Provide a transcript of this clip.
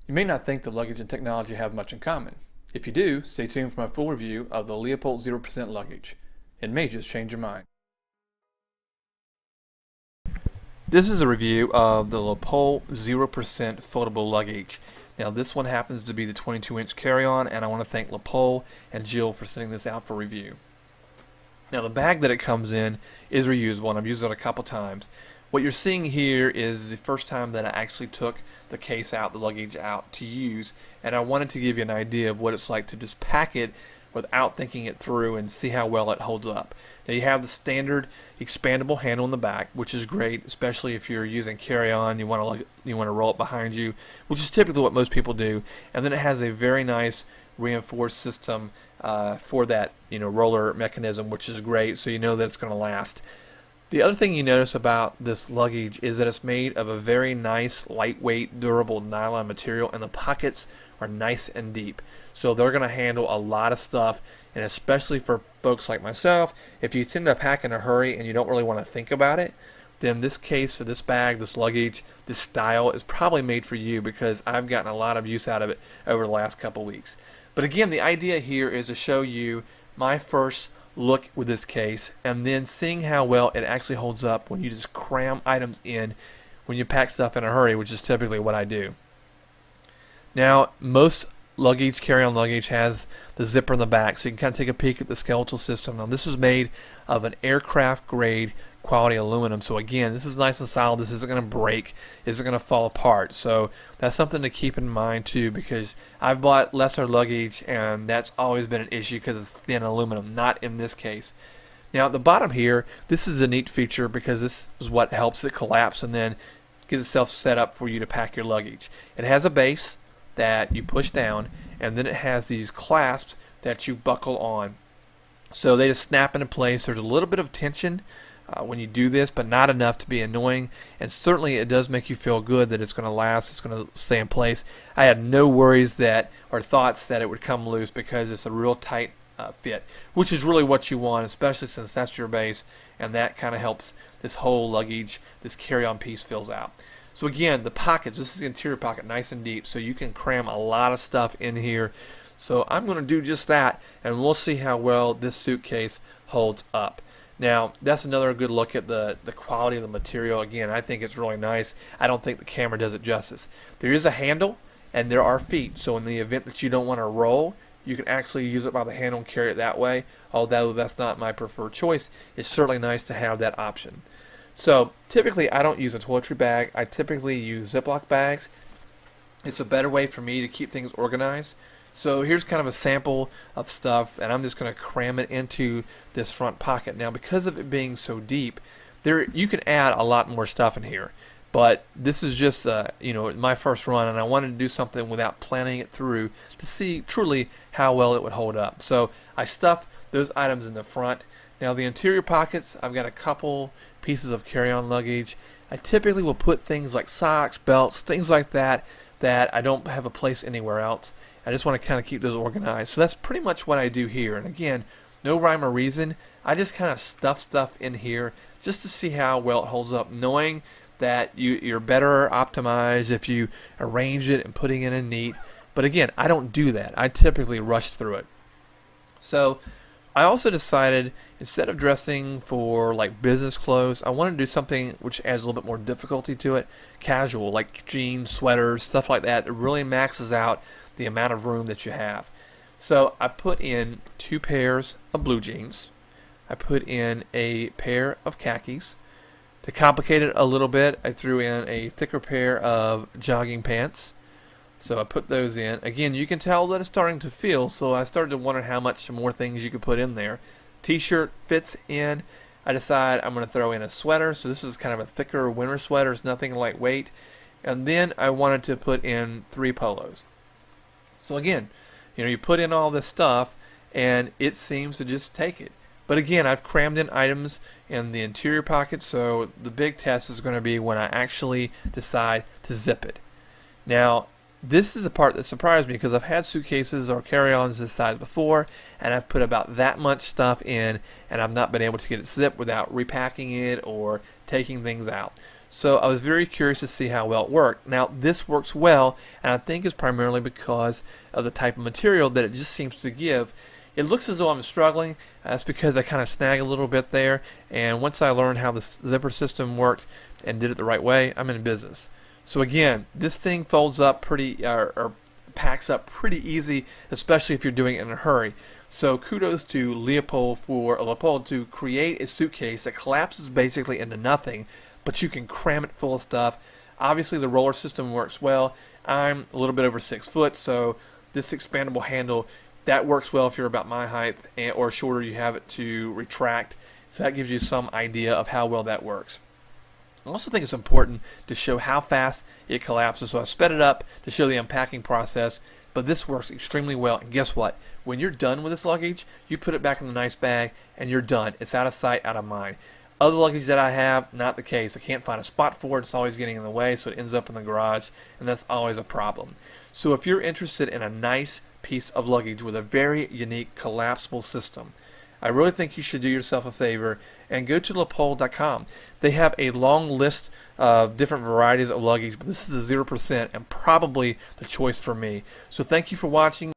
You may not think that luggage and technology have much in common. If you do, stay tuned for my full review of the Lipault 0% luggage. It may just change your mind. This is a review of the Lipault 0% foldable luggage. Now this one happens to be the 22-inch carry-on, and I want to thank Lipault and Jill for sending this out for review. Now the bag that it comes in is reusable, and I've used it a couple times. What you're seeing here is the first time that I actually took the case out, the luggage out to use, and I wanted to give you an idea of what it's like to just pack it without thinking it through and see how well it holds up. Now you have the standard expandable handle in the back, which is great, especially if you're using carry-on. You want to roll it behind you, which is typically what most people do. And then it has a very nice reinforced system for that roller mechanism, which is great, so you know that it's going to last. The other thing you notice about this luggage is that it's made of a very nice, lightweight, durable nylon material, and the pockets are nice and deep. So they're going to handle a lot of stuff, and especially for folks like myself, if you tend to pack in a hurry and you don't really want to think about it, then this case, or this bag, this luggage, this style is probably made for you, because I've gotten a lot of use out of it over the last couple weeks. But again, the idea here is to show you my first look with this case, and then seeing how well it actually holds up when you just cram items in when you pack stuff in a hurry, which is typically what I do. Now, most luggage, carry-on luggage, has the zipper in the back, so you can kind of take a peek at the skeletal system. Now, this was made of an aircraft grade quality aluminum, so again, this is nice and solid. This isn't going to break, isn't going to fall apart, so that's something to keep in mind too, because I've bought lesser luggage and that's always been an issue because it's thin aluminum. Not in this case. Now at the bottom here, this is a neat feature because this is what helps it collapse and then get itself set up for you to pack your luggage. It has a base that you push down, and then it has these clasps that you buckle on, so they just snap into place. There's a little bit of tension when you do this, but not enough to be annoying, and certainly it does make you feel good that it's going to last, it's going to stay in place. I had no worries or thoughts that it would come loose, because it's a real tight fit, which is really what you want, especially since that's your base, and that kind of helps this whole luggage, this carry-on piece fills out. So again, the pockets, this is the interior pocket, nice and deep, so you can cram a lot of stuff in here. So I'm going to do just that, and we'll see how well this suitcase holds up. Now, that's another good look at the quality of the material. Again, I think it's really nice. I don't think the camera does it justice. There is a handle, and there are feet, so in the event that you don't want to roll, you can actually use it by the handle and carry it that way. Although that's not my preferred choice, it's certainly nice to have that option. So typically I don't use a toiletry bag. I typically use Ziploc bags. It's a better way for me to keep things organized. So here's kind of a sample of stuff, and I'm just going to cram it into this front pocket. Now, because of it being so deep, you can add a lot more stuff in here. But this is just my first run, and I wanted to do something without planning it through to see truly how well it would hold up. So I stuffed those items in the front. Now the interior pockets, I've got a couple pieces of carry-on luggage. I typically will put things like socks, belts, things like that I don't have a place anywhere else. I just want to kind of keep those organized. So that's pretty much what I do here. And again, no rhyme or reason. I just kind of stuff stuff in here just to see how well it holds up, knowing that you're better optimized if you arrange it and putting it in neat. But again, I don't do that. I typically rush through it. So I also decided, instead of dressing for like business clothes, I wanted to do something which adds a little bit more difficulty to it. Casual, like jeans, sweaters, stuff like that. It really maxes out the amount of room that you have. So I put in 2 pairs of blue jeans. I put in a pair of khakis. To complicate it a little bit, I threw in a thicker pair of jogging pants. So I put those in. Again, you can tell that it's starting to feel, so I started to wonder how much more things you could put in there. T-shirt fits in. I decide I'm going to throw in a sweater, so this is kind of a thicker winter sweater. It's nothing lightweight. And then I wanted to put in 3 polos. So again, you put in all this stuff, and it seems to just take it. But again, I've crammed in items in the interior pocket, so the big test is going to be when I actually decide to zip it. Now, this is a part that surprised me, because I've had suitcases or carry-ons this size before, and I've put about that much stuff in, and I've not been able to get it zipped without repacking it or taking things out. So I was very curious to see how well it worked. Now this works well, and I think it's primarily because of the type of material that it just seems to give. It looks as though I'm struggling. That's because I kind of snag a little bit there, and once I learned how the zipper system worked and did it the right way, I'm in business. So again, this thing folds up pretty, or packs up pretty easy, especially if you're doing it in a hurry. So kudos to Lipault to create a suitcase that collapses basically into nothing, but you can cram it full of stuff. Obviously the roller system works well. I'm a little bit over 6 foot, so this expandable handle, that works well if you're about my height, or shorter, you have it to retract. So that gives you some idea of how well that works. I also think it's important to show how fast it collapses, so I sped it up to show the unpacking process, but this works extremely well. And guess what? When you're done with this luggage, you put it back in the nice bag and you're done. It's out of sight, out of mind. Other luggage that I have, not the case. I can't find a spot for it. It's always getting in the way, so it ends up in the garage, and that's always a problem. So if you're interested in a nice piece of luggage with a very unique collapsible system, I really think you should do yourself a favor and go to Lipault.com. They have a long list of different varieties of luggage, but this is a 0% and probably the choice for me. So thank you for watching.